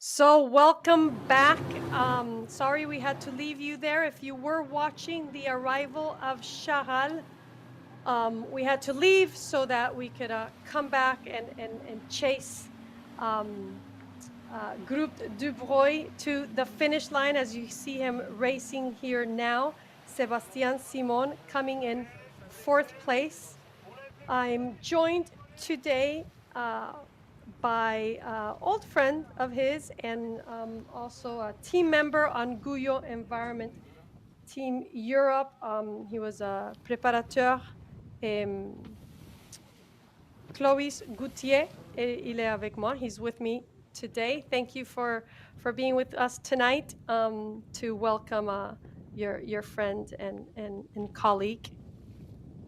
So, welcome back. Sorry we had to leave you there. If you were watching the arrival of Charal, we had to leave so that we could come back and chase um, Groupe Dubreuil to the finish line as you see him racing here now. Sebastian Simon coming in fourth place. I'm joined today by old friend of his and also a team member on Guyot Environment Team Europe. He was a préparateur. Clovis Goutier, il est avec moi. He's with me today. Thank you for being with us tonight to welcome your friend and colleague.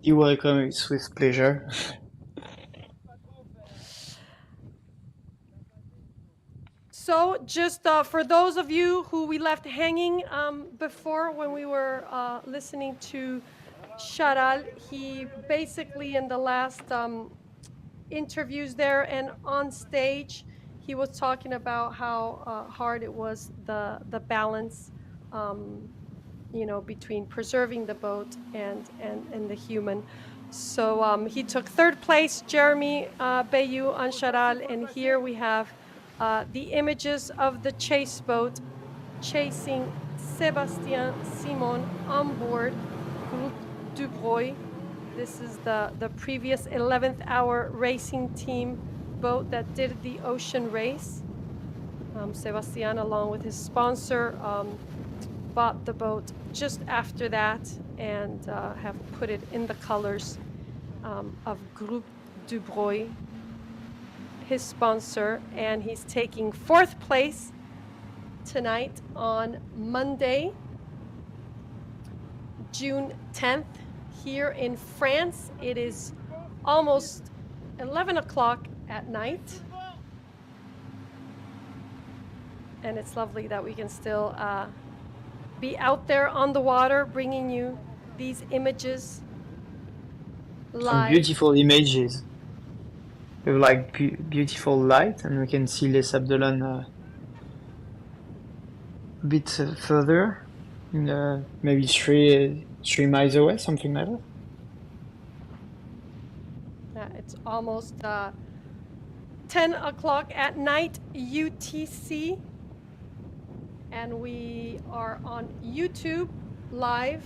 You're welcome. It's with pleasure. So just for those of you who we left hanging before when we were listening to Charal, he basically in the last interviews there and on stage, he was talking about how hard it was, the balance, between preserving the boat and the human. So he took third place, Jeremy Bayou on Charal, and here we have the images of the chase boat chasing Sébastien Simon on board Groupe Dubreuil. This is the previous 11th hour racing team boat that did the ocean race. Sebastian, along with his sponsor, bought the boat just after that and have put it in the colors of Groupe Dubreuil, his sponsor, and he's taking fourth place tonight on Monday, June 10th, here in France. It is almost 11 o'clock at night, and it's lovely that we can still be out there on the water bringing you these images live. Some beautiful images with like beautiful light, and we can see Les Sables d'Olonne a bit further, maybe three miles away, something like that. Yeah, it's almost 10 o'clock at night UTC, and we are on YouTube live.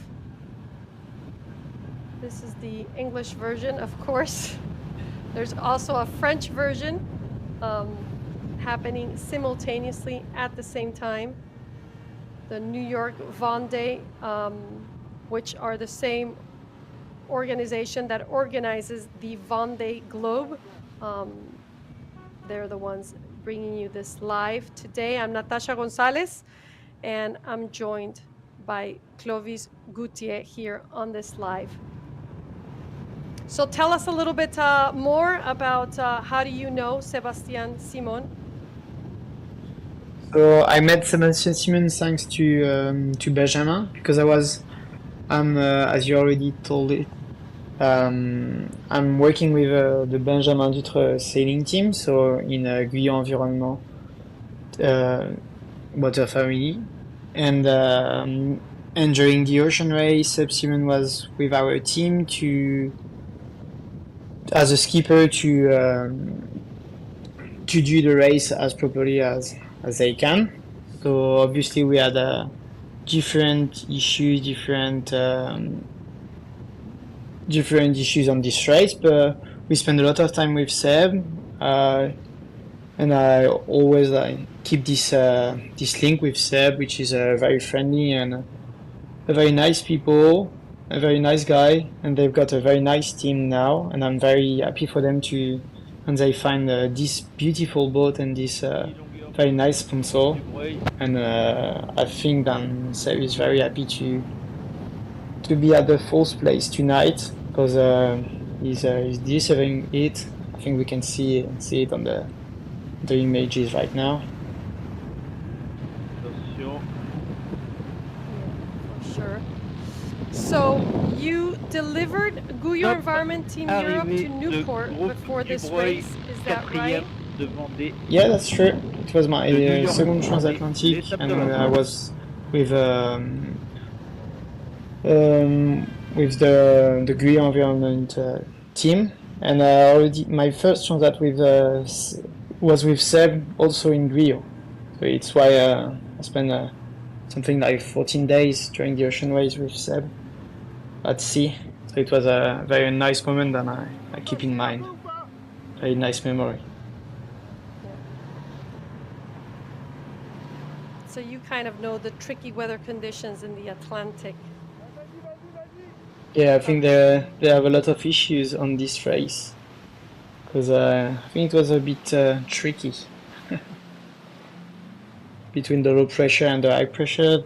This is the English version, of course. There's also a French version happening simultaneously at the same time. The New York Vendée, which are the same organization that organizes the Vendée Globe. They're the ones bringing you this live today. I'm Natasha Gonzalez, and I'm joined by Clovis Goutier here on this live. So tell us a little bit more about how do you know Sebastian Simon? So I met Sebastian Simon thanks to Benjamin, because as you already told it, I'm working with the Benjamin Dutre sailing team, so in Guyot Environnement water family, and during the ocean race, Simon was with our team as a skipper to do the race as properly as they can. So obviously we had different issues, different issues on this race, but we spent a lot of time with Seb, and I always keep this link with Seb, which is very friendly and a very nice people, a very nice guy, and they've got a very nice team now, and I'm very happy for them and they find this beautiful boat and this very nice sponsor, and I think Seb is very happy to be at the fourth place tonight, because he's deserving it. I think we can see it on the images right now. Sure. So you delivered Guyot Environment Team Europe to Newport before this race, is that right? de Vendée. Yeah, that's true. It was my De New York second to Vendée, les transatlantic, Sables and de I Ruyant. was with the Groupe environment team, and already my first transat with was with Seb, also in Groupe. So it's why I spent something like 14 days during the ocean race with Seb at sea. So it was a very nice moment, and I keep in mind. Very nice memory. So you kind of know the tricky weather conditions in the Atlantic. Yeah, I think they have a lot of issues on this race because I think it was a bit tricky between the low pressure and the high pressure.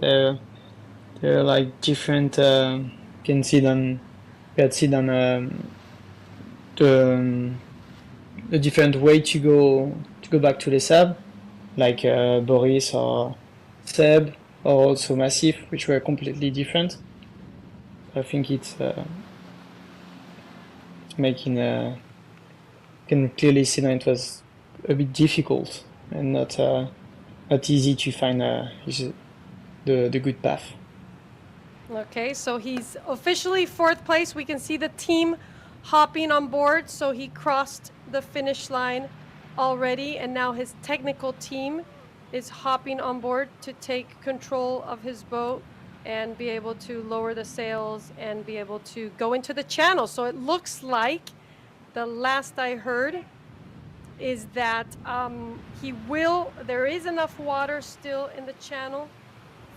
They're like different. You can see them. You can see them the different way to go back to the Sables, like Boris or Seb, or also Massif, which were completely different. I think it's making can clearly see that it was a bit difficult and not easy to find the good path. Okay, so he's officially fourth place. We can see the team hopping on board. So he crossed the finish line already, and now his technical team is hopping on board to take control of his boat and be able to lower the sails and be able to go into the channel. So it looks like, the last I heard, is that there is enough water still in the channel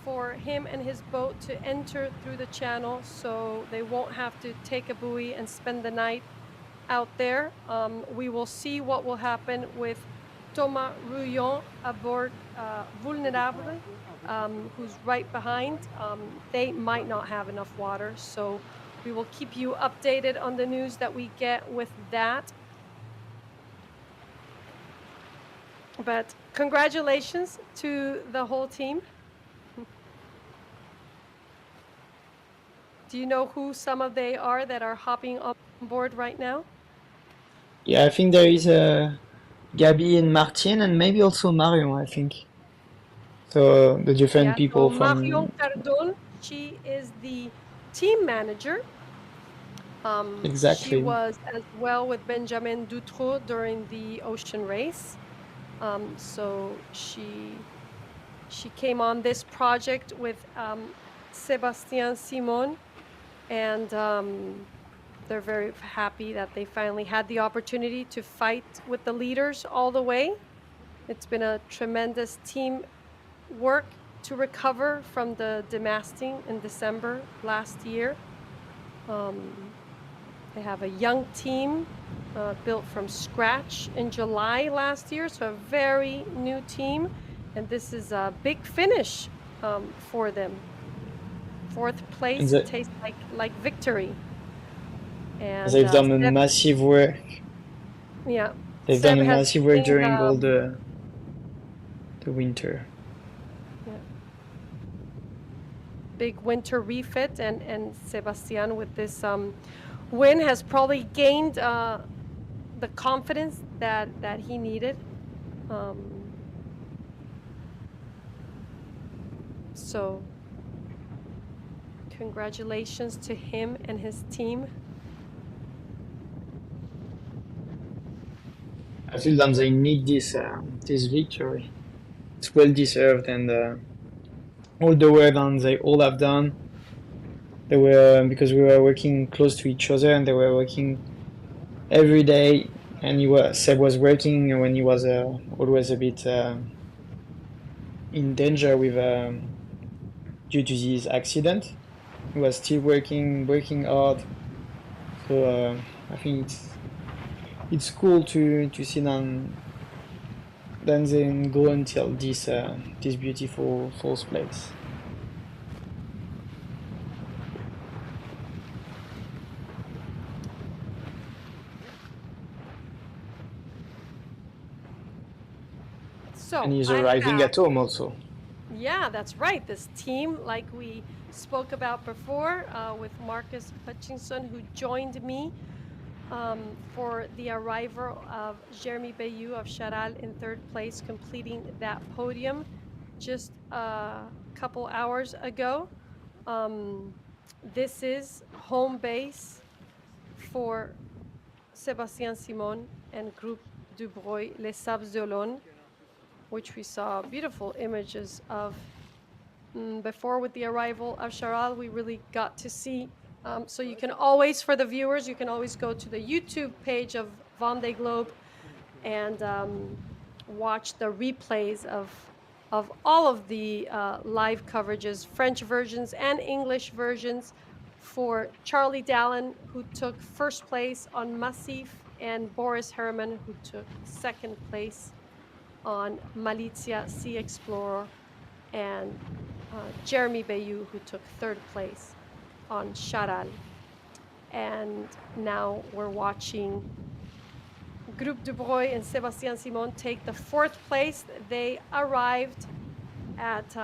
for him and his boat to enter through the channel, so they won't have to take a buoy and spend the night out there. We will see what will happen with Thomas Ruyant aboard Vulnerable, who's right behind. They might not have enough water, so we will keep you updated on the news that we get with that. But congratulations to the whole team. Do you know who some of they are that are hopping on board right now? Yeah, I think there is Gabi and Martin, and maybe also Marion, I think. So the different So people Marion from Cardon, she is the team manager. She exactly. was as well with Benjamin Dutroux during the ocean race. So she came on this project with Sebastian Simon, and they're very happy that they finally had the opportunity to fight with the leaders all the way. It's been a tremendous team work to recover from the demasting in December last year. They have a young team built from scratch in July last year, so a very new team. And this is a big finish for them. Fourth And place tastes like victory. And they've done a Seb, massive work. yeah, They've done Seb a has massive work gained, during all the winter. big winter refit, and Sebastian with this win has probably gained the confidence that he needed. So congratulations to him and his team. I feel that they need this victory. It's well deserved, and all the work that they all have done. They were because we were working close to each other, and they were working every day. And Seb was working when he was always a bit in danger with due to this accident. He was still working hard. So I think it's cool to see them then go until this beautiful fourth place. So And he's arriving at home also. Yeah, that's right. This team, like we spoke about before, with Marcus Hutchinson, who joined me for the arrival of Jeremy Bayou of Charal in third place, completing that podium just a couple hours ago. This is home base for Sébastien Simon and Groupe Dubreuil, Les Sables d'Olonne, which we saw beautiful images of before with the arrival of Charal. We really got to see. So you can always, for the viewers, you can always go to the YouTube page of Vendée Globe and watch the replays of all of the live coverages, French versions and English versions, for Charlie Dallin, who took first place on Massif, and Boris Herman, who took second place on Malizia Sea Explorer, and Jeremy Bayou, who took third place on Charal. And now we're watching Groupe Dubreuil and Sébastien Simon take the fourth place. They arrived at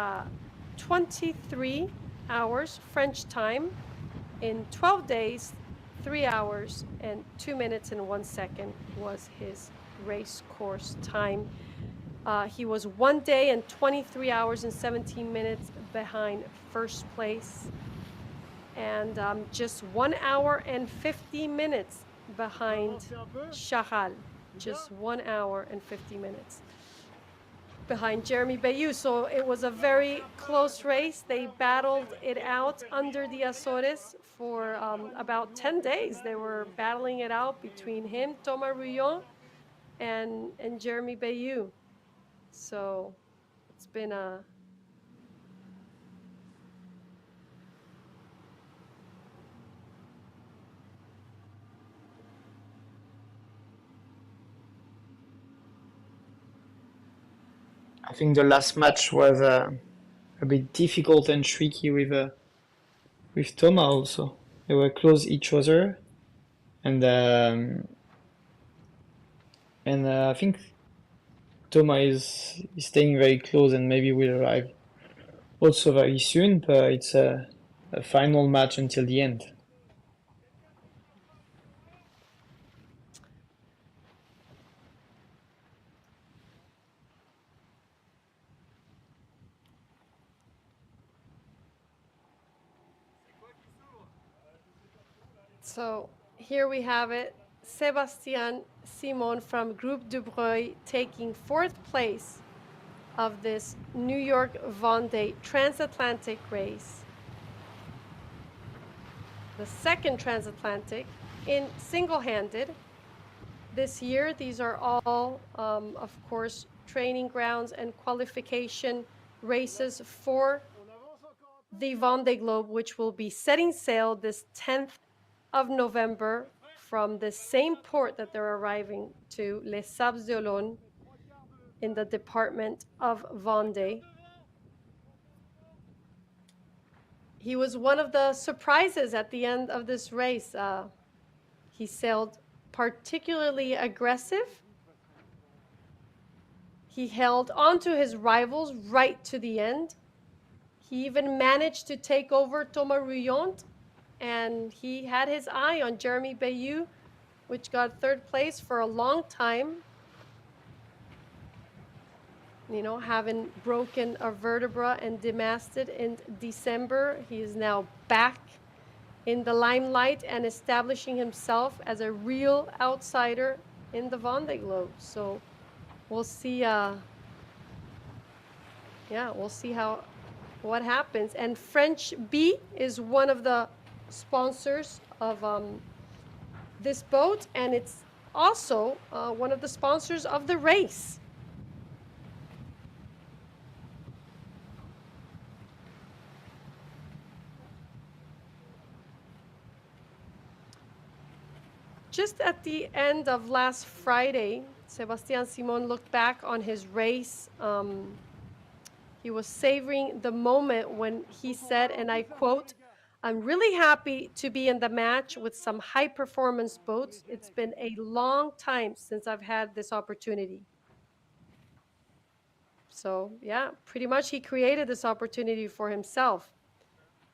23 hours French time in 12 days, 3 hours and 2 minutes and 1 second was his race course time. He was 1 day and 23 hours and 17 minutes behind first place, and just 1 hour and 50 minutes behind Charal. Just 1 hour and 50 minutes behind Jeremy Bayou. So it was a very close race. They battled it out under the Azores for about 10 days. They were battling it out between him, Thomas Ruyant, and Jeremy Bayou. So it's been a I think the last match was a bit difficult and tricky with Thomas also. They were close each other, and I think Thomas is staying very close and maybe will arrive also very soon. But it's a final match until the end. So here we have it. Sébastien Simon from Groupe Dubreuil taking fourth place of this New York Vendée transatlantic race. The second transatlantic in single-handed. This year, these are all, of course, training grounds and qualification races for the Vendée Globe, which will be setting sail this 10th of November from the same port that they're arriving to, Les Sables d'Olonne, in the department of Vendée. He was one of the surprises at the end of this race. He sailed particularly aggressive. He held on to his rivals right to the end. He even managed to take over Thomas Ruyant, and he had his eye on Jeremy Bayou, which got third place for a long time. You know, having broken a vertebra and demasted in December, he is now back in the limelight and establishing himself as a real outsider in the Vendée Globe. So we'll see. We'll see what happens. And French B is one of the sponsors of this boat, and it's also one of the sponsors of the race. Just at the end of last Friday, Sébastien Simon looked back on his race. He was savoring the moment when he said, and I quote, "I'm really happy to be in the match with some high-performance boats. It's been a long time since I've had this opportunity." So, yeah, pretty much he created this opportunity for himself.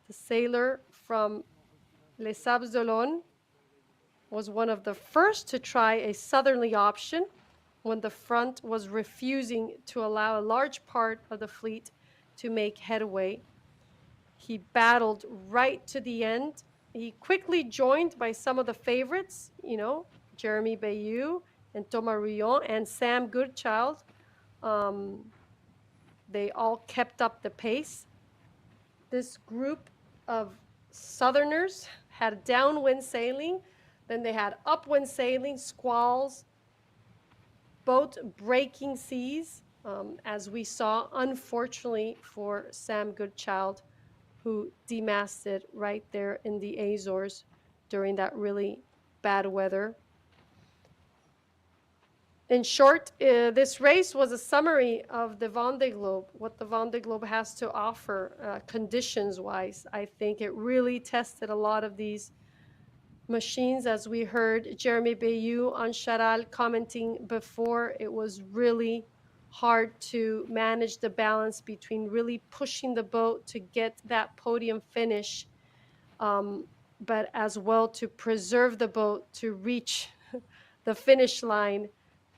The sailor from Les Sables d'Olonne was one of the first to try a southerly option when the front was refusing to allow a large part of the fleet to make headway. He battled right to the end. He quickly joined by some of the favorites, Jeremy Bayou and Thomas Ruyant and Sam Goodchild. Um, they all kept up the pace. This group of Southerners had downwind sailing, then they had upwind sailing, squalls, boat breaking seas, as we saw, unfortunately for Sam Goodchild, who demasted right there in the Azores during that really bad weather. In short, this race was a summary of the Vendée Globe, what the Vendée Globe has to offer conditions-wise. I think it really tested a lot of these machines. As we heard Jeremy Bayou on Charal commenting before, it was really hard to manage the balance between really pushing the boat to get that podium finish, but as well to preserve the boat to reach the finish line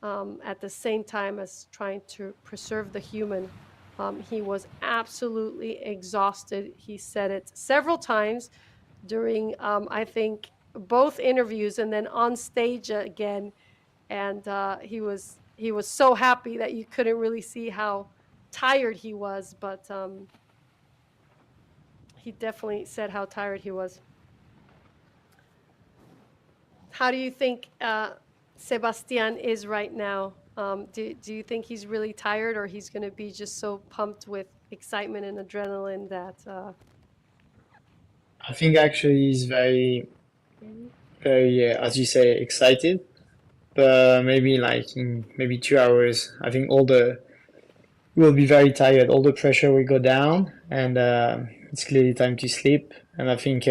at the same time as trying to preserve the human. He was absolutely exhausted. He said it several times during, I think, both interviews and then on stage again. And he was so happy that you couldn't really see how tired he was, but he definitely said how tired he was. How do you think Sebastian is right now? Do you think he's really tired, or he's going to be just so pumped with excitement and adrenaline that? I think actually he's very, very, as you say, excited. But maybe like in maybe 2 hours, I think all the will be very tired. All the pressure will go down, and it's clearly time to sleep. And I think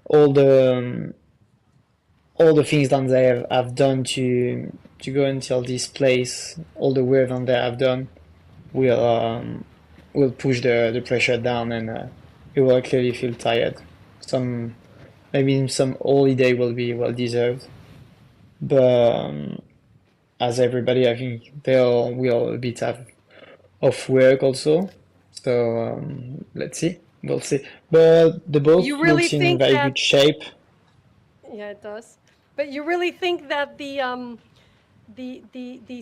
all the um, all the things that they have done to go until this place, all the work that they have done, will push the pressure down, and you will clearly feel tired. Some maybe some holiday will be well deserved, but as everybody, I think they all will a bit have of work also. So let's see, we'll see. But the boat You really looks in think very that? good shape. Yeah, it does. But you really think that the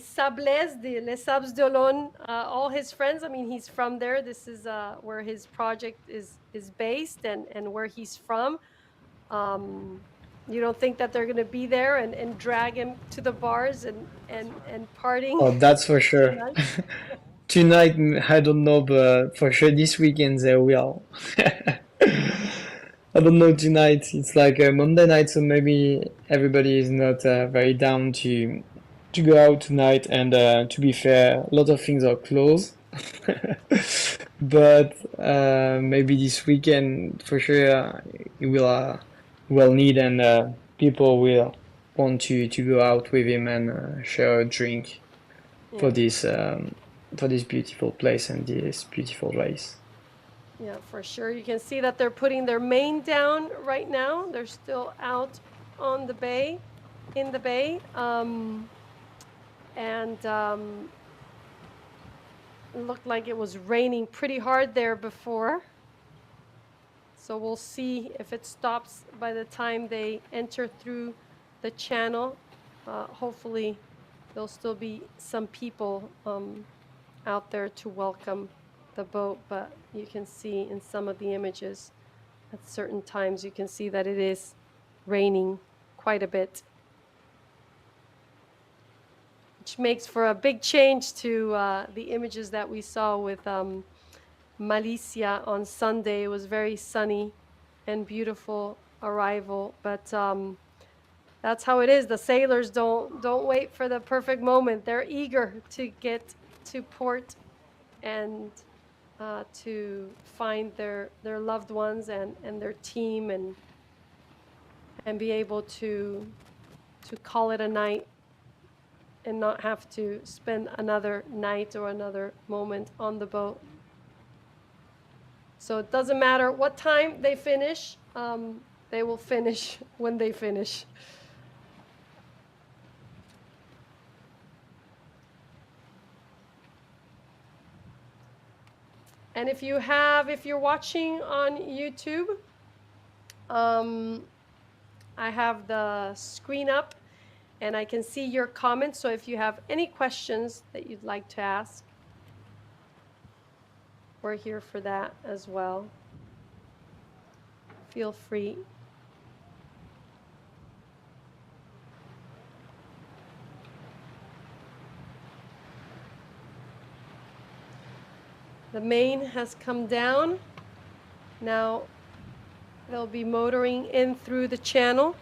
Sables, the Les Sables d'Olonne, all his friends. I mean, he's from there. This is where his project is based, and where he's from. Um, you don't think that they're going to be there and drag him to the bars and partying Oh, that's for sure. tonight? Tonight, I don't know, but for sure this weekend they will. I don't know tonight. It's like a Monday night, so maybe everybody is not very down to go out tonight. And to be fair, a lot of things are closed. But maybe this weekend for sure he will need, and people will want to go out with him and share a drink Yeah, for this beautiful place and this beautiful race. yeah, for sure. You can see that they're putting their main down right now. They're still out on the bay, in the bay, and it looked like it was raining pretty hard there before. So we'll see if it stops by the time they enter through the channel. Hopefully, there'll still be some people out there to welcome the boat, but you can see in some of the images at certain times, you can see that it is raining quite a bit, which makes for a big change to the images that we saw with Malicia on Sunday. It was very sunny and beautiful arrival, but that's how it is. The sailors don't wait for the perfect moment. They're eager to get to port and to find their loved ones and their team, and be able to call it a night and not have to spend another night or another moment on the boat. So it doesn't matter what time they finish. They will finish when they finish. And if you're watching on YouTube, I have the screen up and I can see your comments. So if you have any questions that you'd like to ask, we're here for that as well. Feel free. The main has come down. Now they'll be motoring in through the channel.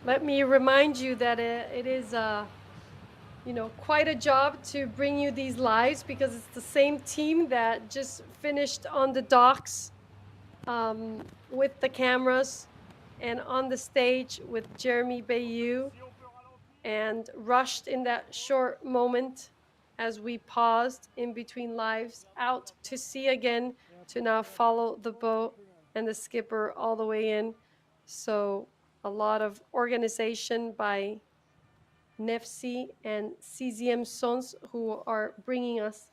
Let me remind you that it is quite a job to bring you these lives because it's the same team that just finished on the docks with the cameras and on the stage with Jeremy Bayou and rushed in that short moment as we paused in between lives out to sea again to now follow the boat and the skipper all the way in. So a lot of organization by Nefsi and CZM Sons who are bringing us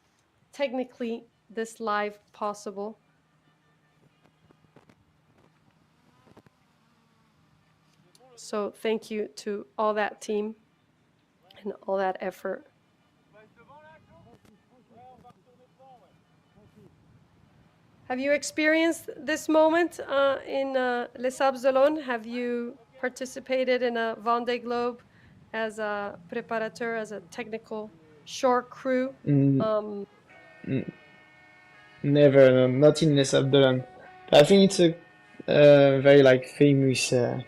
technically this live possible. So thank you to all that team and all that effort. Have you experienced this moment in Les Sables d'Olonne? Have you participated in a Vendée Globe as a préparateur, as a technical shore crew? Mm, Never, no, not in Les Abdelon. I think it's a very like famous, the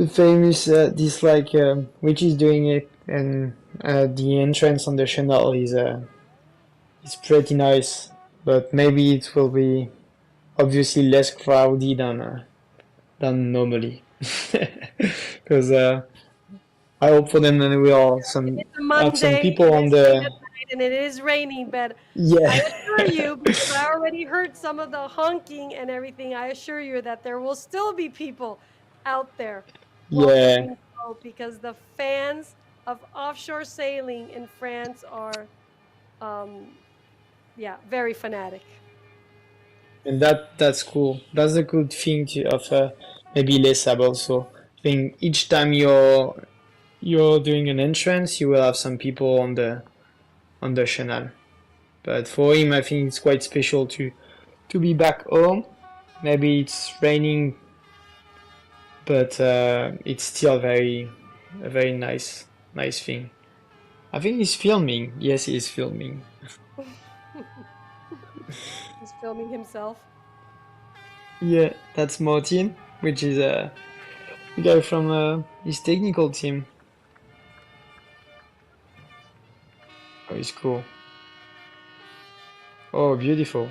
famous this like which is doing it, and the entrance on the channel is pretty nice, but maybe it will be obviously less crowded than normally, because I hope for them that we all some It's a have some Monday, people it on is late at the night, and it is raining, but I yeah assure you, because I already heard some of the honking and everything, I assure you that there will still be people out there yeah. welcoming the boat because the fans of offshore sailing in France are, um, very fanatic. And that's cool. That's a good thing of maybe Les Sables also. I think each time you're doing an entrance, you will have some people on the channel. But for him, I think it's quite special to be back home. Maybe it's raining, but it's still a very nice thing. I think he's filming. Yes, he's filming. He's filming himself. Yeah, that's Martin, which is a guy from his technical team. Oh, he's cool. Oh, beautiful.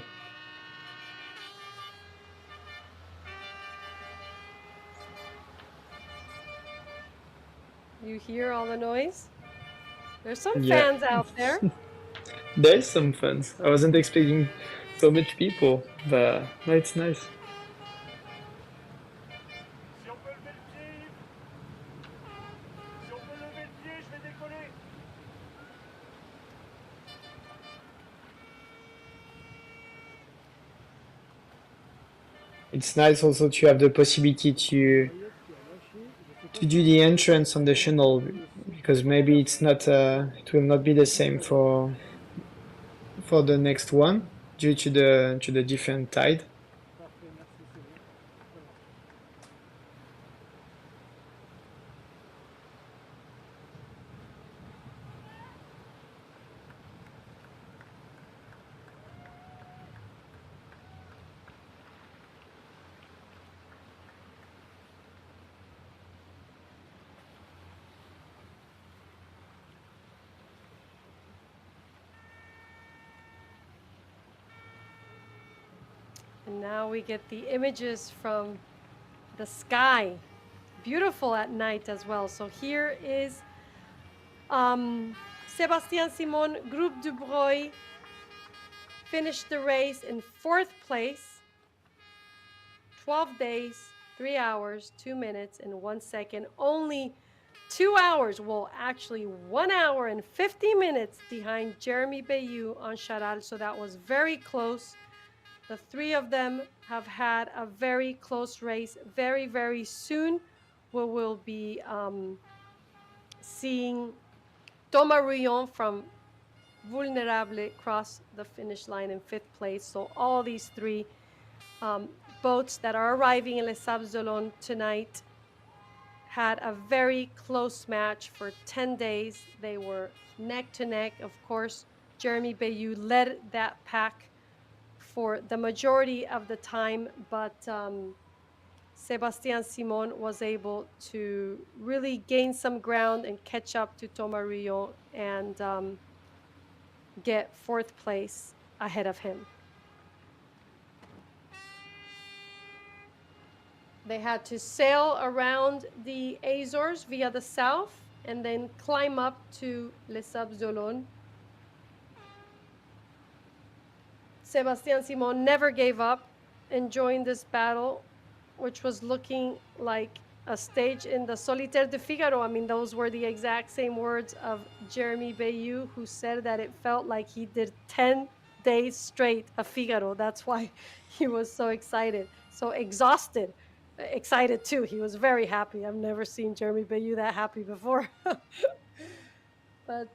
You hear all the noise? There's some Yeah, fans out there. there's some fun. I wasn't expecting so much people, but no, it's nice. It's nice also to have the possibility to do the entrance on the channel because maybe it will not be the same for the next one due to the different tide. And now we get the images from the sky. Beautiful at night as well. So here is Sébastien Simon, Groupe Dubreuil, finished the race in 4th place. 12 days, 3 hours, 2 minutes, and 1 second. Only 2 hours, well, actually 1 hour and 50 minutes behind Jeremy Bayou on Charal. So that was very close. The 3 of them have had a very close race. Very, very soon, we will be seeing Thomas Ruyant from Vulnerable cross the finish line in 5th place. So all these 3 boats that are arriving in Les Sables d'Olonne tonight had a very close match for 10 days. They were neck to neck. Of course, Jeremy Bayou led that pack for the majority of the time, but Sébastien Simon was able to really gain some ground and catch up to Thomas Ruyant and get 4th place ahead of him. They had to sail around the Azores via the south and then climb up to Les Sables d'Olonne. Sébastien Simon never gave up, enjoying this battle, which was looking like a stage in the Solitaire de Figaro. I mean, those were the exact same words of Jeremy Bayou, who said that it felt like he did 10 days straight of Figaro. That's why he was so excited, so exhausted. Excited too. He was very happy. I've never seen Jeremy Bayou that happy before. But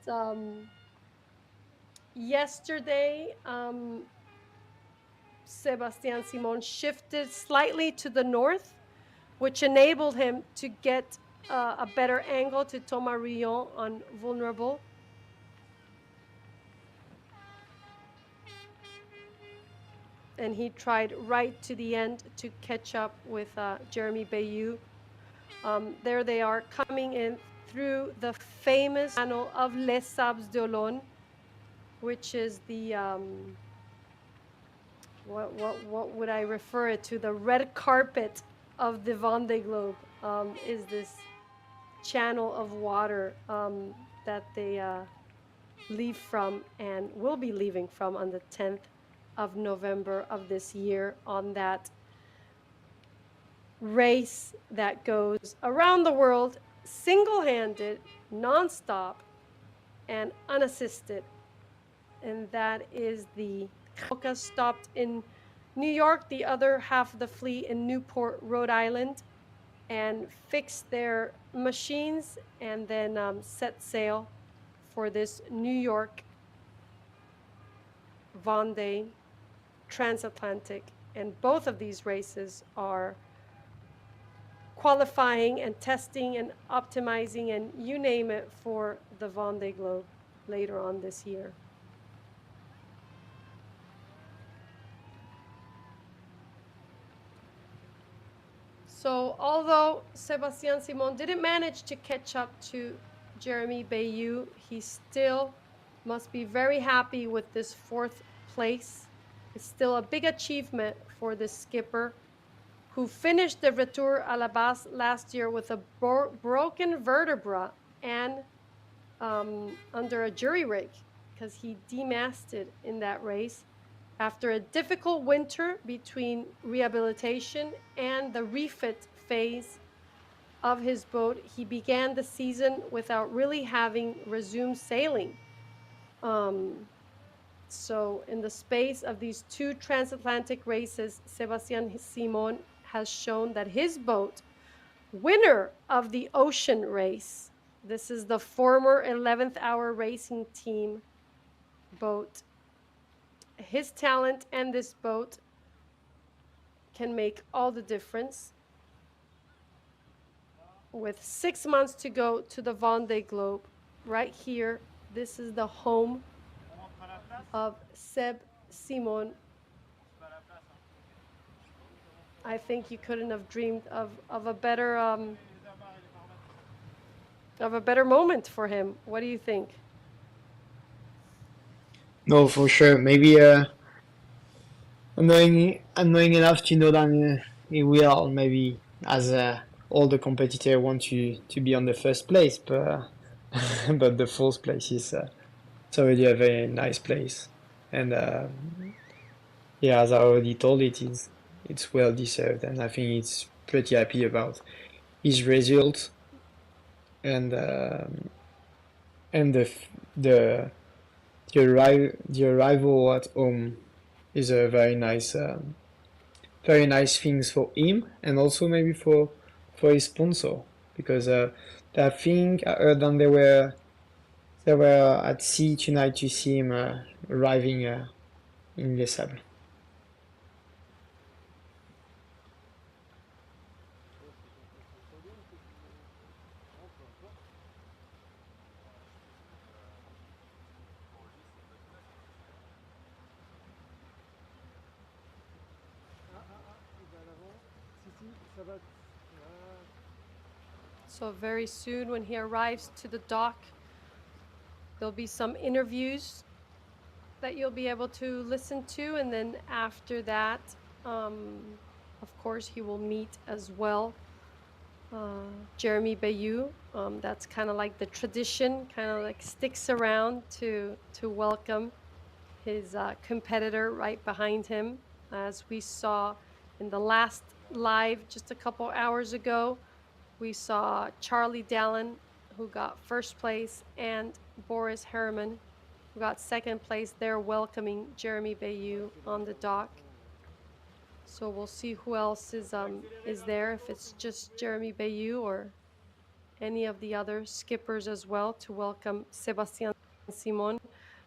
yesterday, Sébastien Simon shifted slightly to the north, which enabled him to get a better angle to Thomas Ruyant on Vulnerable. And he tried right to the end to catch up with Jeremy Bayou. There they are coming in through the famous channel of Les Sables d'Olonne, which is the, what would I refer it to? The red carpet of the Vendée Globe is this channel of water that they leave from and will be leaving from on the 10th of November of this year on that race that goes around the world single-handed, non-stop, and unassisted. And that is the Focus stopped in New York, the other half of the fleet in Newport, Rhode Island, and fixed their machines and then set sail for this New York Vendée transatlantic. And both of these races are qualifying and testing and optimizing and you name it for the Vendée Globe later on this year. So although Sébastien Simon didn't manage to catch up to Jeremy Bayou, he still must be very happy with this 4th place. It's still a big achievement for the skipper who finished the Retour à la Base last year with a broken vertebra and under a jury rig because he demasted in that race. After a difficult winter between rehabilitation and the refit phase of his boat, he began the season without really having resumed sailing. So in the space of these 2 transatlantic races, Sébastien Simon has shown that his boat, winner of the ocean race, this is the former 11th Hour Racing Team boat, his talent and this boat can make all the difference. With 6 months to go to the Vendée Globe, right here, this is the home of Seb Simon. I think you couldn't have dreamed of a better moment for him. What do you think? No, for sure. Maybe annoying enough to know that he will maybe as all the competitor want to be on the first place, but but the fourth place is it's already a very nice place, and yeah, as I already told it, it's well deserved, and I think it's pretty happy about his result and and the the arrival at home is a very nice things for him and also maybe for his sponsor because I think I heard that they were at sea tonight to see him arriving in Les Sables. So very soon when he arrives to the dock, there'll be some interviews that you'll be able to listen to, and then after that, of course, he will meet as well Jeremy Bayou. That's kind of like the tradition, kind of like sticks around to welcome his competitor right behind him, as we saw in the last live just a couple hours ago. We saw Charlie Dallin, who got first place, and Boris Herrmann, who got second place. They're welcoming Jeremy Bayou on the dock. So we'll see who else is there, if it's just Jeremy Bayou or any of the other skippers as well, to welcome Sebastian Simon.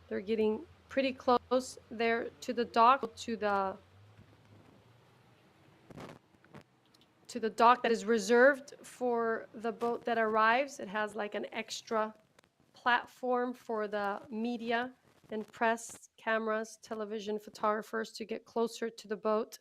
They're getting pretty close there to the dock, to the dock that is reserved for the boat that arrives. It has like an extra platform for the media and press, cameras, television photographers to get closer to the boat.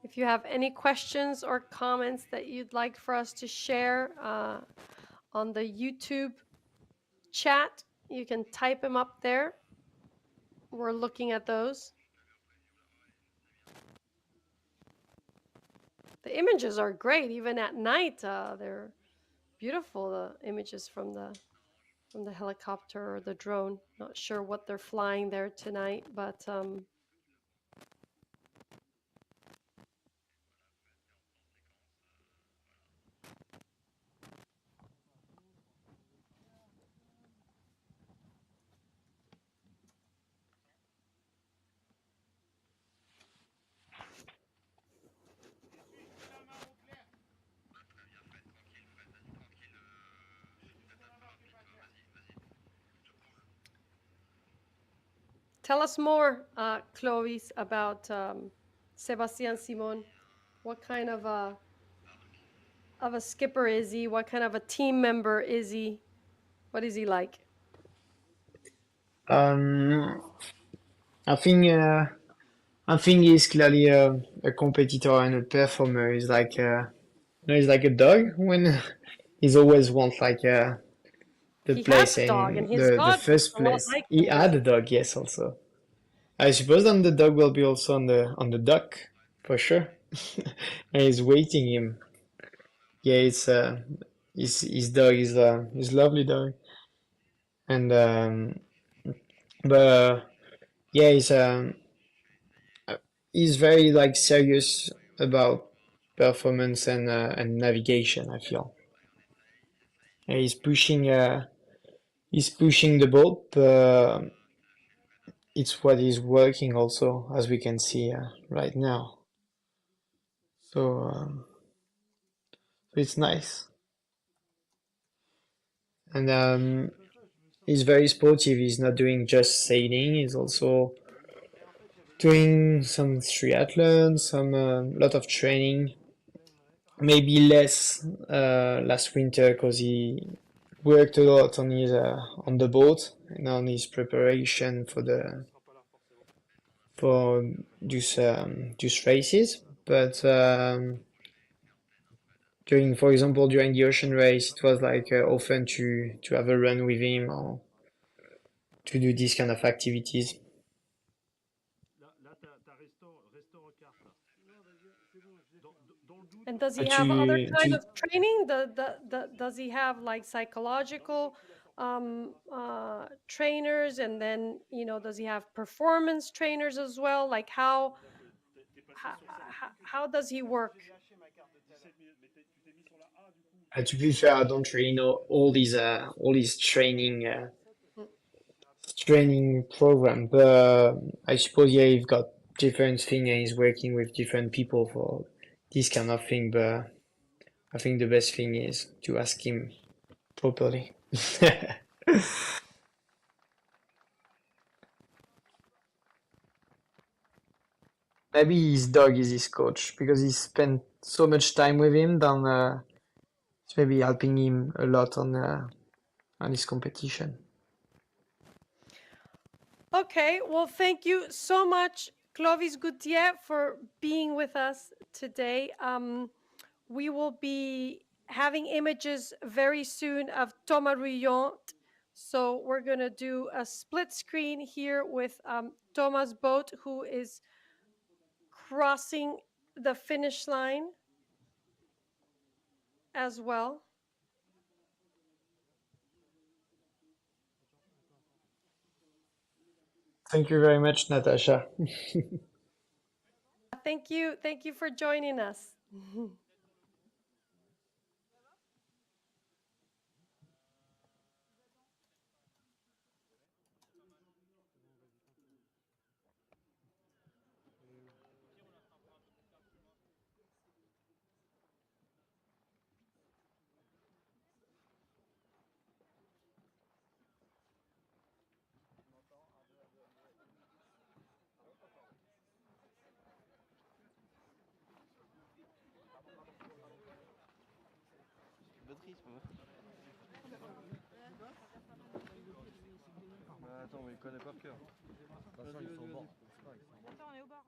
If you have any questions or comments that you'd like for us to share on the YouTube chat, you can type them up there. We're looking at those. The images are great, even at night. They're beautiful. The images from the helicopter or the drone. Not sure what they're flying there tonight, but tell us more, Clovis, about Sebastian Simon. What kind of a skipper is he? What kind of a team member is he? What is he like? Um, I think uh, I think he's clearly a competitor and a performer. He's like he's like a dog when he's always want like the He has place a dog, and in he's the got first a lot place. like He him there. had a dog, yes, also. I suppose then the dog will be also on the dock for sure, and he's waiting him. Yeah, it's his dog is his lovely dog, and but yeah, he's very like serious about performance and navigation. I feel and he's pushing the boat. It's what is working also, as we can see right now. So it's nice, and he's very sportive. He's not doing just sailing. He's also doing some triathlon, some lot of training. Maybe less last winter because he worked a lot on his on the boat and on his preparation for these races. But for example, during the ocean race, it was like often to have a run with him or to do these kind of activities. And does he But have other kind to of training? Does he have like psychological trainers, and then does he have performance trainers as well? Like how does he work? to be fair, I don't really know all these Mm. training program, but I suppose yeah, you've got different thing and he's working with different people for this kind of thing. But I think the best thing is to ask him properly. Maybe his dog is his coach because he spent so much time with him. Then it's maybe helping him a lot on his competition. Okay, well, thank you so much, Clovis Goutier, for being with us today. We will be having images very soon of Thomas Ruyant. So we're going to do a split screen here with Thomas' boat, who is crossing the finish line as well. Thank you very much, Natasha. Thank you. Thank you for joining us. Attends, mais il connaît pas Pierre. Attention, ils sont au bord. Attends, on est au bord.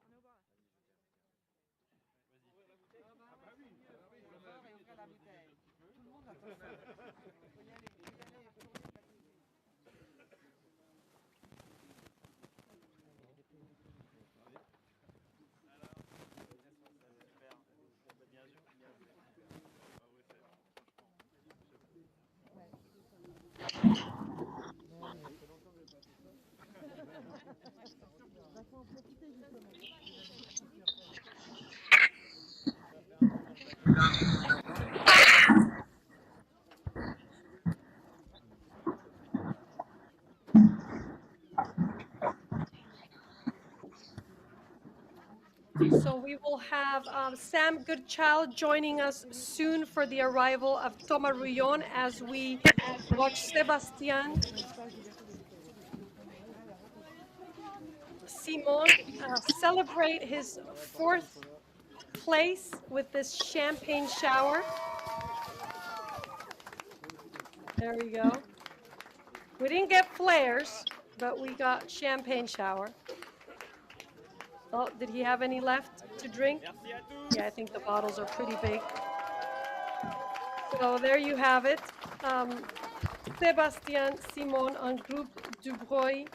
So we will have Sam Goodchild joining us soon for the arrival of Thomas Ruyant as we watch Sebastian Simon celebrate his 4th place with this champagne shower. There we go. We didn't get flares, but we got champagne shower. Oh, did he have any left to drink? Yeah, I think the bottles are pretty big. So there you have it. Sébastien Simon on Groupe Dubreuil,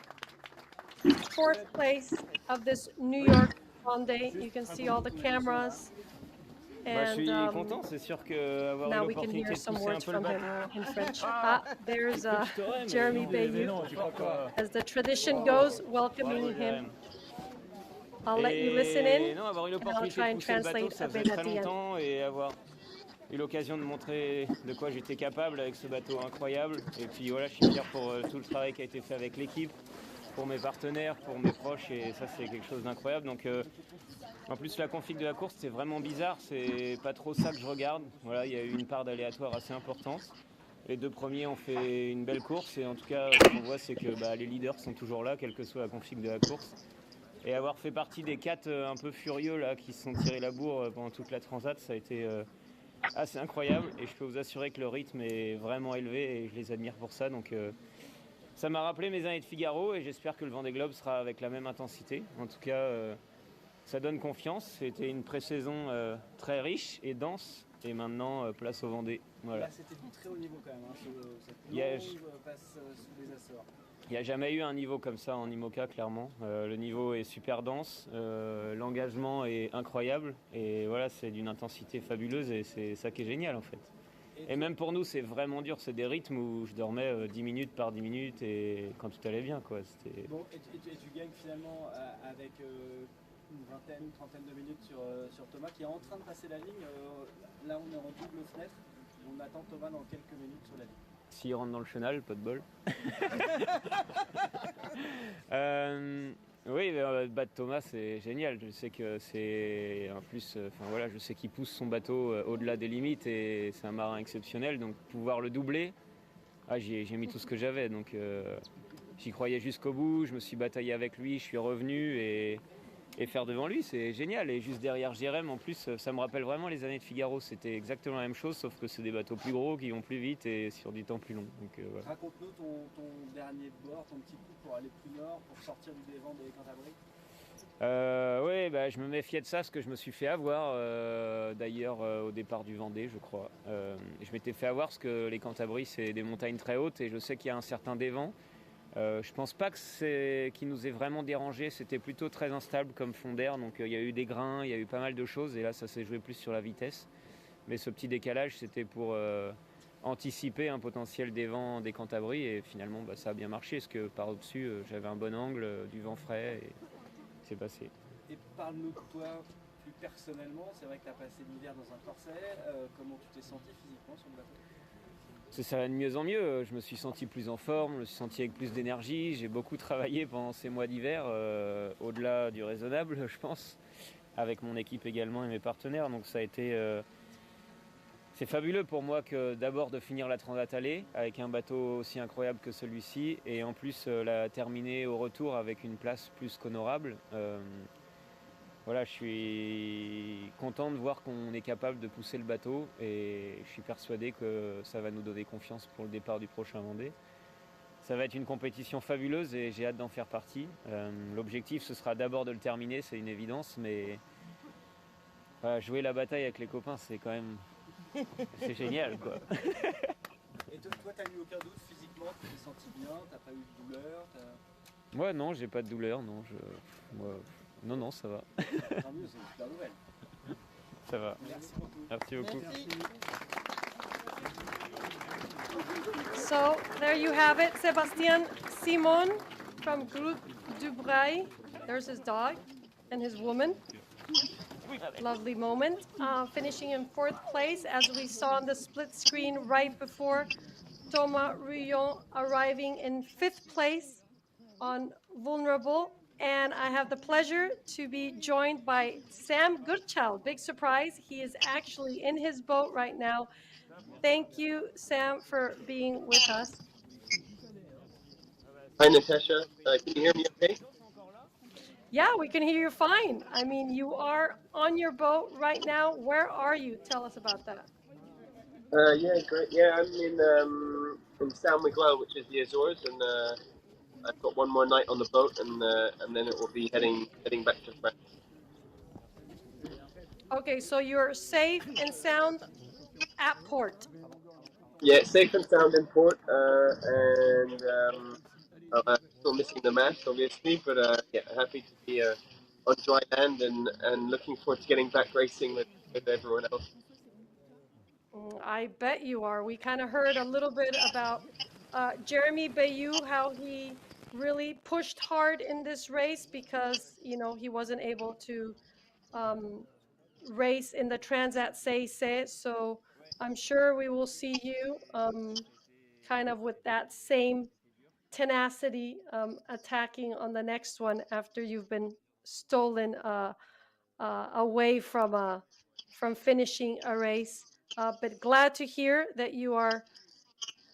4th place of this New York Vendée. You can see all the cameras. Je suis content, c'est sûr qu'avoir now we can hear some words from him in French. There's Jeremy Bayou, as the tradition goes, welcoming him. I'll let you listen in, non, avoir eu and I'll l'opportunité try de and pousser le bateau, translate ça a faisait bit très at the end. longtemps, et avoir eu l'occasion de montrer de quoi j'étais capable avec ce bateau incroyable. Et puis voilà, je suis fier pour tout le travail qui a été fait avec l'équipe, pour mes partenaires, pour mes proches, et ça c'est quelque chose d'incroyable. Donc en plus la config de la course c'est vraiment bizarre, c'est pas trop ça que je regarde. Voilà, il y a eu une part d'aléatoire assez importante. Les 2 premiers ont fait une belle course, et en tout cas ce qu'on voit c'est que les leaders sont toujours là, quelle que soit la config de la course. Et avoir fait partie des 4 un peu furieux là, qui se sont tirés la bourre pendant toute la transat, ça a été assez incroyable. Et je peux vous assurer que le rythme est vraiment élevé et je les admire pour ça. Donc ça m'a rappelé mes années de Figaro et j'espère que le Vendée Globe sera avec la même intensité. En tout cas, ça donne confiance. C'était une pré-saison très riche et dense. Et maintenant, place au Vendée. Voilà. Là, c'était du très haut niveau quand même, hein, cette Yeah, longue passe sous les Açores. Il n'y a jamais eu un niveau comme ça en IMOCA, clairement. Le niveau est super dense, l'engagement est incroyable et voilà, c'est d'une intensité fabuleuse et c'est ça qui est génial en fait. Et même pour nous, c'est vraiment dur. C'est des rythmes où je dormais 10 minutes par 10 minutes et quand tout allait bien, quoi. Bon, et tu gagnes finalement avec une vingtaine, une trentaine de minutes sur Thomas qui est en train de passer la ligne. Là, on est en double fenêtre. On attend Thomas dans quelques minutes sur la ligne. S'il rentre dans le chenal, pas de bol. Oui, battre Thomas, c'est génial. Je sais que c'est en plus, voilà, je sais qu'il pousse son bateau au-delà des limites et c'est un marin exceptionnel. Donc pouvoir le doubler, j'ai mis tout ce que j'avais. Donc j'y croyais jusqu'au bout. Je me suis bataillé avec lui, je suis revenu et faire devant lui, c'est génial. Et juste derrière Jérém, en plus, ça me rappelle vraiment les années de Figaro. C'était exactement la même chose, sauf que c'est des bateaux plus gros qui vont plus vite et sur du temps plus long. Donc, voilà. Raconte-nous ton dernier bord, ton petit coup pour aller plus nord, pour sortir du dévent des Cantabries. Oui, je me méfiais de ça parce que je me suis fait avoir d'ailleurs au départ du Vendée, je crois. Je m'étais fait avoir parce que les Cantabries, c'est des montagnes très hautes et je sais qu'il y a un certain dévent. Je pense pas qu'il nous ait vraiment dérangé, c'était plutôt très instable comme fond d'air, donc il y a eu des grains, il y a eu pas mal de choses et là ça s'est joué plus sur la vitesse. Mais ce petit décalage c'était pour anticiper un potentiel des vents des Cantabries et finalement ça a bien marché parce que par au-dessus j'avais un bon angle, du vent frais et c'est passé. Et parle-nous de toi plus personnellement, c'est vrai que tu as passé l'hiver dans un corset, comment tu t'es senti physiquement sur le bateau ? Ça va de mieux en mieux, je me suis senti plus en forme, je me suis senti avec plus d'énergie, j'ai beaucoup travaillé pendant ces mois d'hiver, au-delà du raisonnable je pense, avec mon équipe également et mes partenaires, donc ça a été... c'est fabuleux pour moi que d'abord de finir la Transat aller avec un bateau aussi incroyable que celui-ci et en plus la terminer au retour avec une place plus qu'honorable. Voilà, je suis content de voir qu'on est capable de pousser le bateau et je suis persuadé que ça va nous donner confiance pour le départ du prochain Vendée. Ça va être une compétition fabuleuse et j'ai hâte d'en faire partie. L'objectif, ce sera d'abord de le terminer, c'est une évidence, mais voilà, jouer la bataille avec les copains, c'est quand même... c'est génial, quoi. Et toi, t'as eu aucun doute physiquement, tu t'es senti bien, t'as pas eu de douleur Moi, non, j'ai pas de douleur, non. Non, ça va. Tant mieux, c'est une super nouvelle. Ça va. Merci beaucoup. Merci beaucoup. So there you have it, Sebastian Simon from Groupe Dubreuil. There's his dog and his woman. Lovely moment. Finishing in 4th place, as we saw on the split screen right before. Thomas Ruyant arriving in 5th place on Vulnerable. And I have the pleasure to be joined by Sam Goodchild. Big surprise. He is actually in his boat right now. Thank you, Sam, for being with us. Hi, Natasha. Can you hear me okay? Yeah, we can hear you fine. I mean, you are on your boat right now. Where are you? Tell us about that. Yeah, great. Yeah, I'm in Sam Goodchild, which is the Azores, and I've got one more night on the boat, and then it will be heading back to France. Okay, so you're safe and sound at port. Yeah, safe and sound in port, and I'm still missing the mast, obviously, but yeah, happy to be on dry land and looking forward to getting back racing with everyone else. I bet you are. We kind of heard a little bit about Jeremy Bayou, how he really pushed hard in this race because, he wasn't able to race in the Transat CC. So I'm sure we will see you kind of with that same tenacity attacking on the next one after you've been stolen away from finishing a race. But glad to hear that you are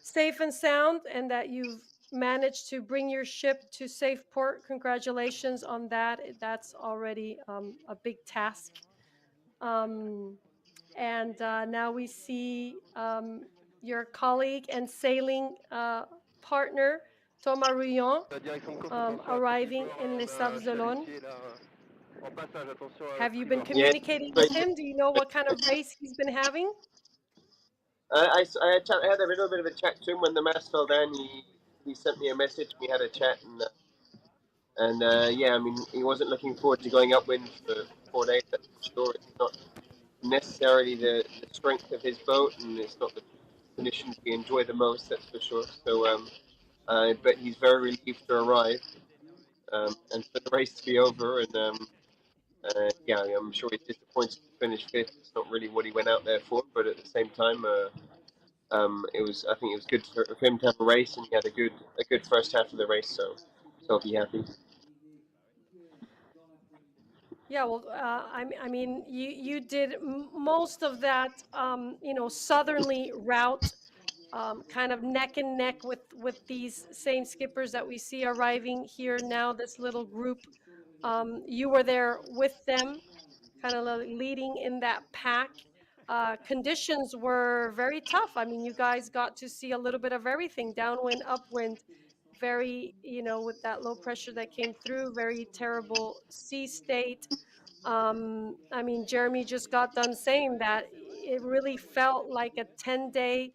safe and sound and that you've managed to bring your ship to safe port. Congratulations on that. That's already a big task. And now we see your colleague and sailing partner, Thomas Ruyant, arriving in Les Sables d'Olonne. Have you been Yeah, communicating with him? Do you know what kind of race he's been having? I had a little bit of a chat to him when the mast fell down. He sent me a message. We had a chat, and yeah, I mean, he wasn't looking forward to going upwind for 4 days. That's for sure. It's not necessarily the strength of his boat, and it's not the conditions we enjoy the most. That's for sure. So, but he's very relieved to arrive, and for the race to be over. And yeah, I'm sure he's disappointed to finish fifth. It's not really what he went out there for, but at the same time. It was. I think it was good for him to have a race, and he had a good first half of the race. So I'll be happy. Yeah, well, I mean, you did most of that, southerly route, kind of neck and neck with these same skippers that we see arriving here now. This little group, you were there with them, kind of leading in that pack. Conditions were very tough. I mean, you guys got to see a little bit of everything, downwind, upwind, very, with that low pressure that came through, very terrible sea state. I mean, Jeremy just got done saying that it really felt like a 10-day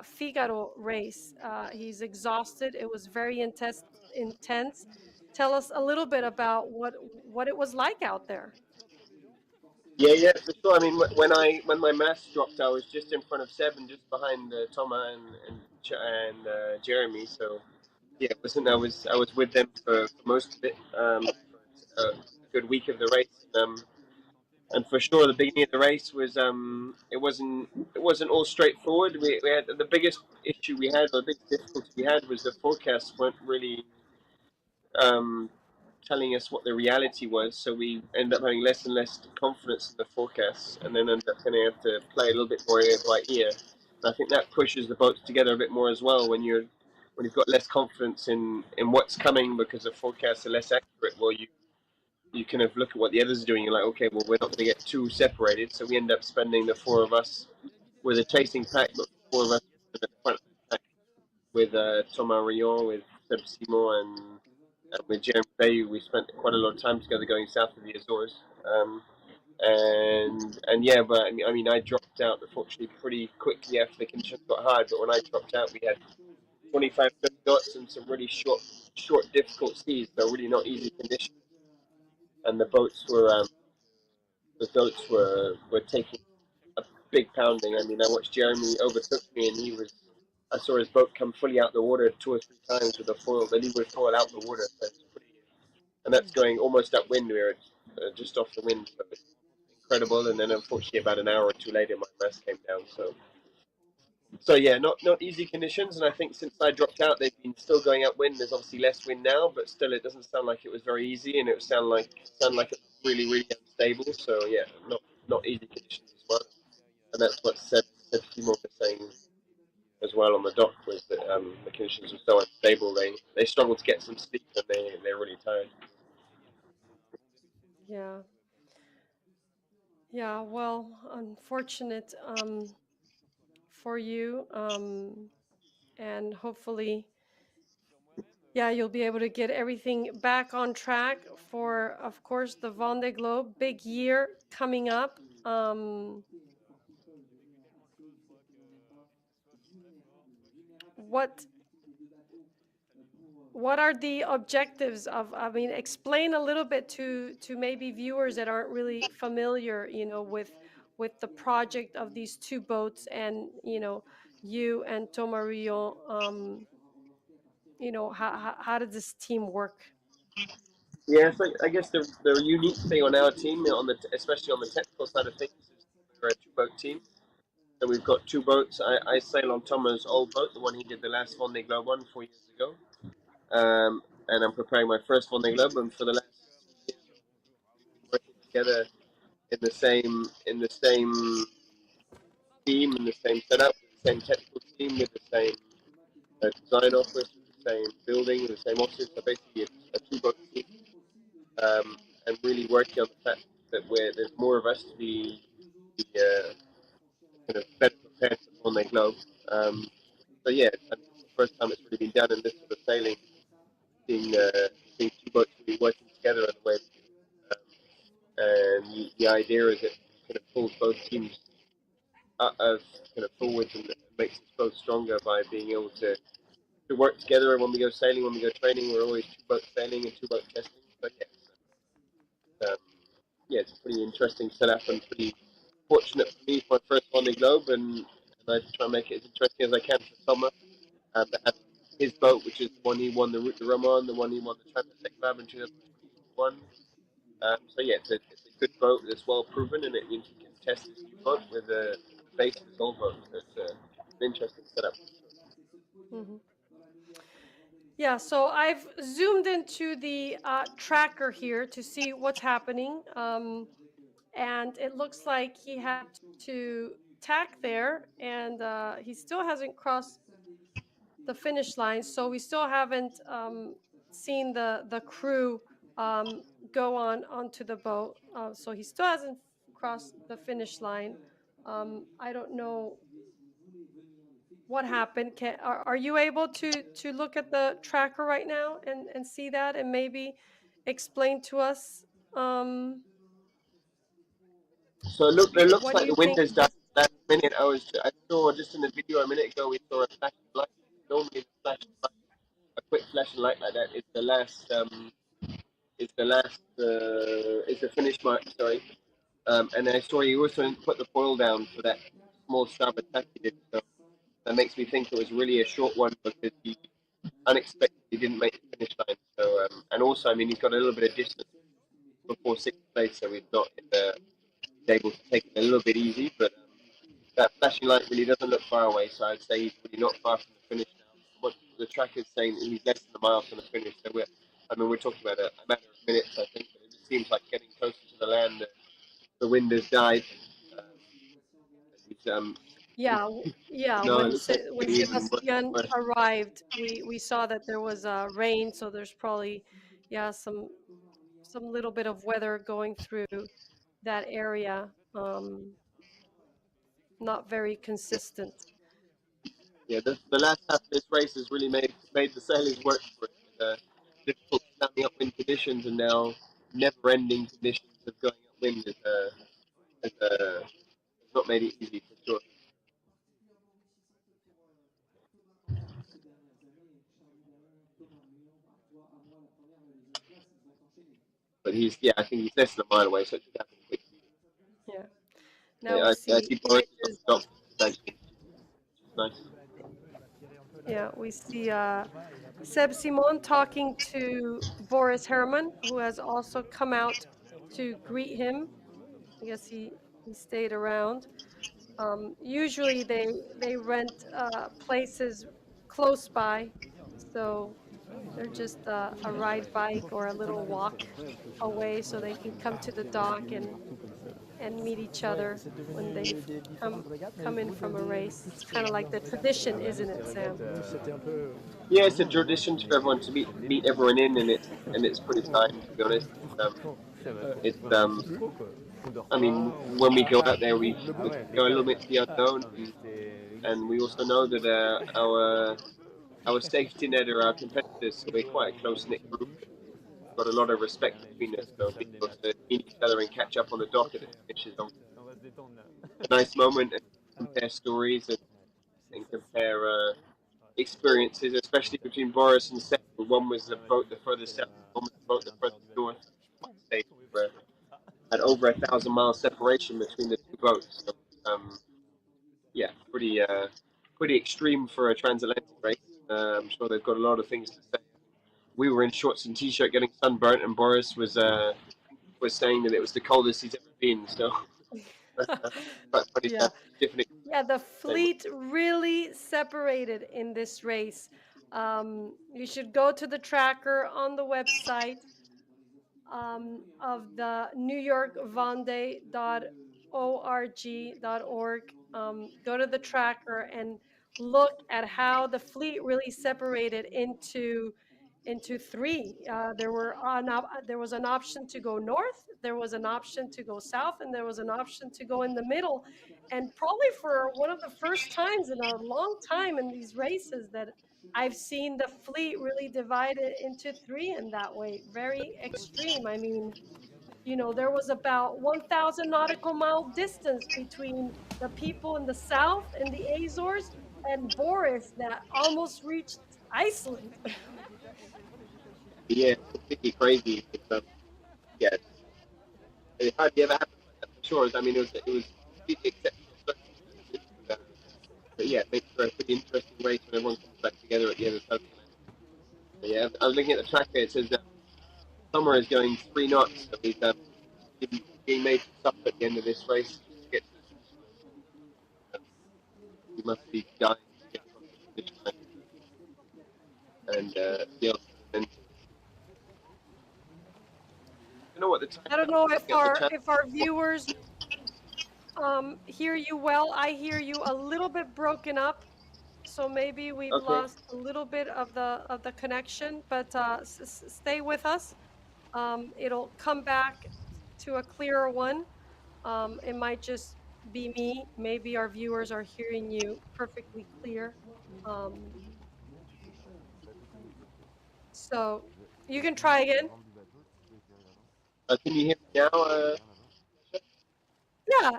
Figaro race. He's exhausted. It was very intense. Intense. Tell us a little bit about what it was like out there. Yeah, for sure. I mean, when my mass dropped, I was just in front of Seven, just behind Thomas and Jeremy. So yeah, it wasn't. I was with them for most of it. For a good week of the race. And for sure, the beginning of the race was it wasn't all straightforward. We had the biggest issue we had, or the biggest difficulty we had, was the forecasts weren't really um, telling us what the reality was. So we ended up having less and less confidence in the forecasts, and then ended up going to have to play a little bit more ear by ear. And I think that pushes the boats together a bit more as well when you've got less confidence in what's coming because the forecasts are less accurate. Well, you kind of look at what the others are doing. You're like, okay, well, we're not going to get too separated. So we end up spending the four of us with a chasing pack, but four of us at the front of the pack with Thomas Ruyant, with Sebastian, and with Jeremy Bayou. We spent quite a lot of time together going south of the Azores. And yeah, but I mean, I dropped out unfortunately pretty quickly after the conditions got hard. But when I dropped out, we had 25, 30 knots and some really short, difficult seas. So really not easy conditions. And the boats were taking a big pounding. I mean, I watched Jeremy overtook me, and I saw his boat come fully out the water 2 or 3 times with the leeward foil out the water. So it's pretty, and that's going almost upwind. We were just off the wind, so it's incredible. And then unfortunately, about an hour or two later, my mast came down. So yeah, not easy conditions. And I think since I dropped out, they've been still going upwind. There's obviously less wind now, but still, it doesn't sound like it was very easy, and it sound like it was really, really unstable. So yeah, not easy conditions as well. And that's what said Timor was saying as well on the dock, was that the conditions were so unstable. They struggled to get some sleep, and they're really tired. Yeah. Yeah. Well, unfortunate for you, and hopefully, yeah, you'll be able to get everything back on track for, of course, the Vendée Globe. Big year coming up. What what are the objectives of, I mean, explain a little bit to maybe viewers that aren't really familiar, with the project of these two boats, and you and Thomas Rillon, how does this team work? Yeah, so I guess the unique thing on our team, especially on the technical side of things, is we're a two-boat team. So we've got two boats. I sail on Thomas' old boat, the one he did the last Vendée Globe on 4 years ago. And I'm preparing my first Vendée Globe, and for the last years, we've been working together in the same team, in the same setup, with the same technical team, with the same design office, with same building, the same office. So basically, a two-boat team, and really working on the fact that there's more of us to be kind of better prepared for the globe. So yeah, I mean, it's the first time it's really been done in this sort of sailing, seeing two boats really working together in the way we do. And the idea is it kind of pulls both teams as kind of forwards and makes us both stronger by being able to work together. And when we go sailing, when we go training, we're always two boat sailing and two boat testing. But yeah, it's a pretty interesting setup and pretty fortunate for me for my first Vendée Globe, and I try and make it as interesting as I can for Thomas. Having his boat, which is the one he won the Route de Roman, the one he won the Transatlantic Club in 2021. So yeah, it's a good boat that's well proven, and it means you can test this new boat with the base of his old boat. So it's an interesting setup. Hmm. Yeah, so I've zoomed into the tracker here to see what's happening. And it looks like he had to tack there, and he still hasn't crossed the finish line. So we still haven't seen the crew go on onto the boat. So he still hasn't crossed the finish line. I don't know what happened. Are you able to look at the tracker right now and see that and maybe explain to us um, So it looks what like you the wind think has died this? last minute. I saw just in the video a minute ago we saw a flashing light. Normally, the flashing light, a quick flashing light like that is the last is the finish mark. Sorry. And I saw you also didn't put the foil down for that small starboard tack he did. So that makes me think it was really a short one because he unexpectedly didn't make the finish line. So and also, I mean, he's got a little bit of distance before sixth place, so he's not he's able to take it a little bit easy. But that flashing light really doesn't look far away, so I'd say he's really not far from the finish now. What the track is saying he's less than a mile from the finish, so we're talking about a matter of minutes, I think. But it just seems like getting closer to the land, the wind has died. Um, he's, Yeah, yeah. no, it looks like When it's getting even Sebastian worse. arrived, we saw that there was rain, so there's probably yeah some little bit of weather going through that area. Not very consistent. Yeah, the last half of this race has really made the sailors work for it. With, difficult standing upwind conditions and now never-ending conditions of going upwind has not made it easy for sure. But yeah, I think he's less than a mile away, so it should happen quickly. Yeah. Now we I see see Boris is images on of the top, which is nice. yeah we see Seb Simon talking to Boris Herrmann, who has also come out to greet him. I guess he stayed around. Usually they rent places close by, so they're just a ride bike or a little walk away, so they can come to the dock and meet each other when they've come come in from a race. It's kind of like the tradition, isn't it, Sam? Yeah, it's a tradition for everyone to meet everyone in, and it's pretty fine to be honest. It's I mean, when we go out there, we go a little bit to the unknown, and we also know that our safety net are our competitors, so we're quite a close knit group. We've got a lot of respect between us, so being able to meet each other and catch up on the dock at the finish is always a nice moment, and compare stories and compare experiences, especially between Boris and Seth. One was the boat the furthest south, one was the boat the furthest north. They had over 1,000 miles separation between the two boats. So, yeah, pretty extreme for a transatlantic race. I'm sure they've got a lot of things to say. We were in shorts and t-shirt getting sunburnt, and Boris was saying that it was the coldest he's ever been. So, but funny to Yeah. have different Yeah, the same. fleet really separated in this race. You should go to the tracker on the website of the New York Vendée.org.org. Go to the tracker and look at how the fleet really separated into three. There was an option to go north, there was an option to go south, and there was an option to go in the middle. And probably for one of the first times in a long time in these races that I've seen the fleet really divided into three in that way. Very extreme. I mean, there was about 1,000 nautical mile distance between the people in the south and the Azores and Boris that almost reached Iceland. Yeah, it's completely crazy. Yeah, it hardly ever happens like that for sure. I mean, it was completely exceptional circumstances. But yeah, it makes for a pretty interesting race when everyone comes back together at the end of Tokyo. But yeah, I was looking at the tracker. It says Summer is going 3 knots, so he's being made to suffer at the end of this race just to get to the finish line. He must be dying to get across the finish line and be able to enter. I don't know what the time. I don't know Looking up the channel. if our viewers hear you well. I hear you a little bit broken up, so maybe we've Okay. lost a little bit of the connection. But stay with us. It'll come back to a clearer one. It might just be me. Maybe our viewers are hearing you perfectly clear. Um, so you can try again. Can you hear me now?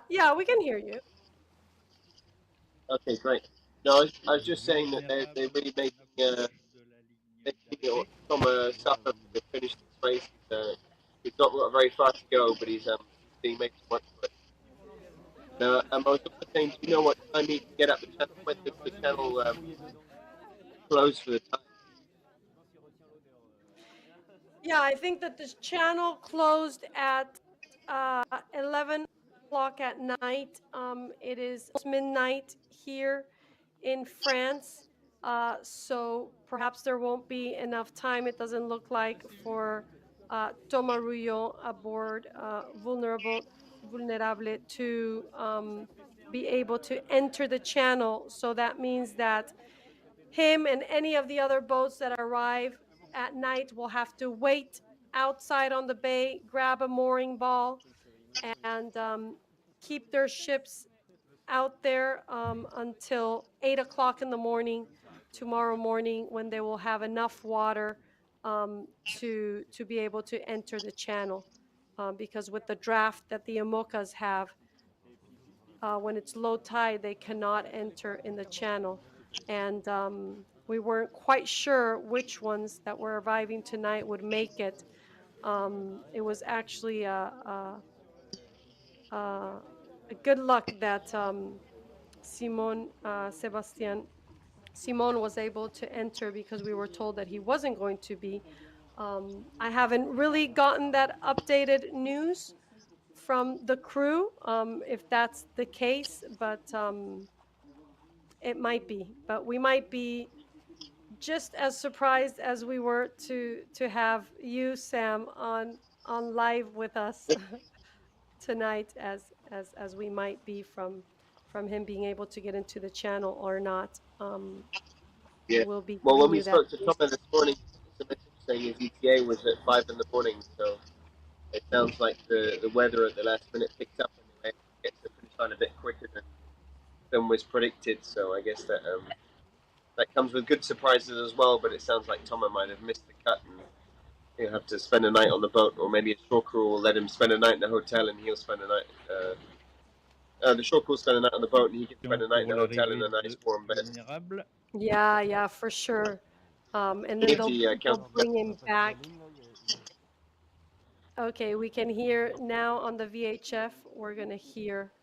Yeah, we can hear you. Okay, great. No, I was just saying that they're really making Tom suffer to finish this race. He's not got very far to go, but he's being made to work for it. Now, I was also saying, do you know what time he can get up the channel? When does the channel close for the time? Yeah, I think that this channel closed at 11 o'clock at night. It is midnight here in France. So perhaps there won't be enough time. It doesn't look like for Thomas Ruyant aboard Vulnerable to be able to enter the channel. So that means that him and any of the other boats that arrive at night will have to wait outside on the bay, grab a mooring ball, and keep their ships out there until 8 o'clock in the morning tomorrow morning, when they will have enough water to be able to enter the channel. Because with the draft that the IMOCAs have, when it's low tide, they cannot enter in the channel. And we weren't quite sure which ones that were arriving tonight would make it. It was actually a good luck that Sebastian Simon was able to enter, because we were told that he wasn't going to be. I haven't really gotten that updated news from the crew, if that's the case, but it might be. But we might be just as surprised as we were to have you, Sam, on live with us tonight, as we might be from him being able to get into the channel or not. Yeah. We'll be Well, when giving we you that spoke to news. Thomas this morning, he sent a message saying his ETA was at 5 in the morning, so it sounds like the weather at the last minute picked up and they were able to get to the finish line a bit quicker than was predicted. So I guess that comes with good surprises as well. But it sounds like Thomas might have missed the cut and he'll have to spend a night on the boat, or maybe a shore crew will let him spend a night in the hotel and he'll spend a night. The shore crew will spend a night on the boat and he can spend a night in the hotel in a nice warm bed. Yeah, for sure. And then If they'll he they'll counts bring him back. Okay, we can hear now on the VHF. We're gonna hear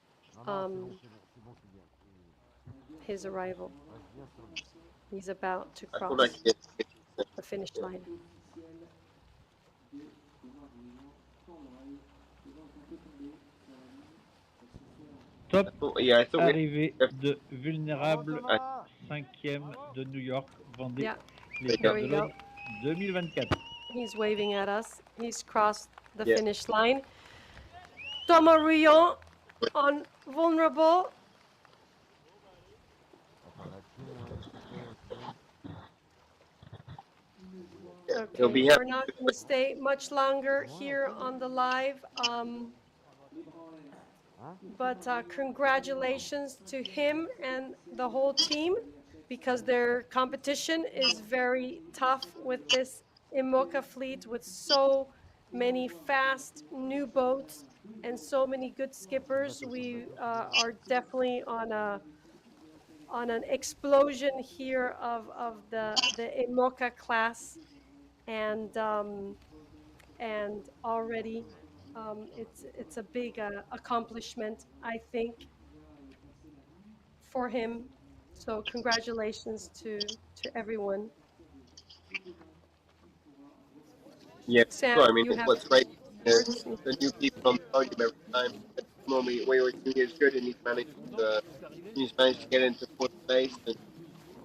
his arrival. He's about to I thought I cross could get the finish line. Top yeah, I thought arrivée de Vulnérable, 5e de New York, Vendée, Yeah, les here Terres we de go. l'Aube 2024. He's waving at us. He's crossed the Yeah. finish line. Thomas Ruyant on Vulnerable. He'll Okay, be we're happy. not going to stay much longer here on the live. But congratulations to him and the whole team because their competition is very tough with this IMOCA fleet with so many fast new boats and so many good skippers. We are definitely on an explosion here of the IMOCA class and already it's a big accomplishment, I think, for him. So congratulations to everyone. Yeah, Sam, sure. I mean, you have what's great is words. the new people on the podium every time. At the moment, we were doing is good, and he's managed to get into fourth place,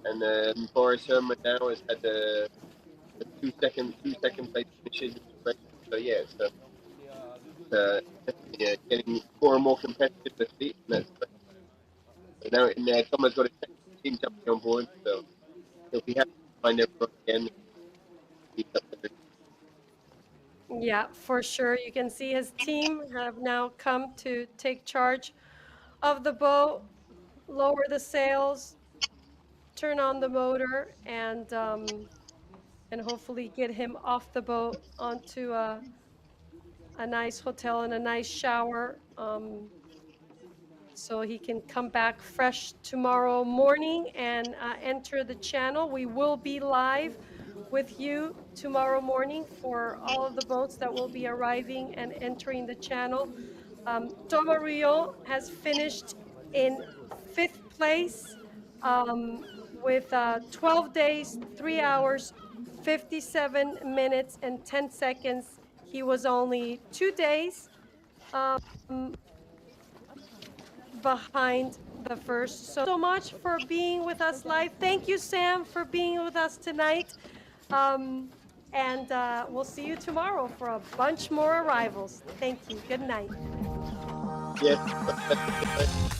and Boris Herman now has had the two second place finishes, which is great. So yeah, definitely getting more and more competitive this season. That's great. So now Thomas got a team jumping on board, so he'll be happy to find everyone again. Yeah, for sure. You can see his team have now come to take charge of the boat, lower the sails, turn on the motor, and hopefully get him off the boat onto a nice hotel and a nice shower. So he can come back fresh tomorrow morning and enter the channel. We will be live with you tomorrow morning for all of the boats that will be arriving and entering the channel. Thomas Ruyant has finished in fifth place with 12 days, 3 hours, 57 minutes, and 10 seconds. He was only 2 days um, behind the first. So much for being with us live. Thank you, Sam, for being with us tonight. Um, and we'll see you tomorrow for a bunch more arrivals. Thank you. Good night. Yes.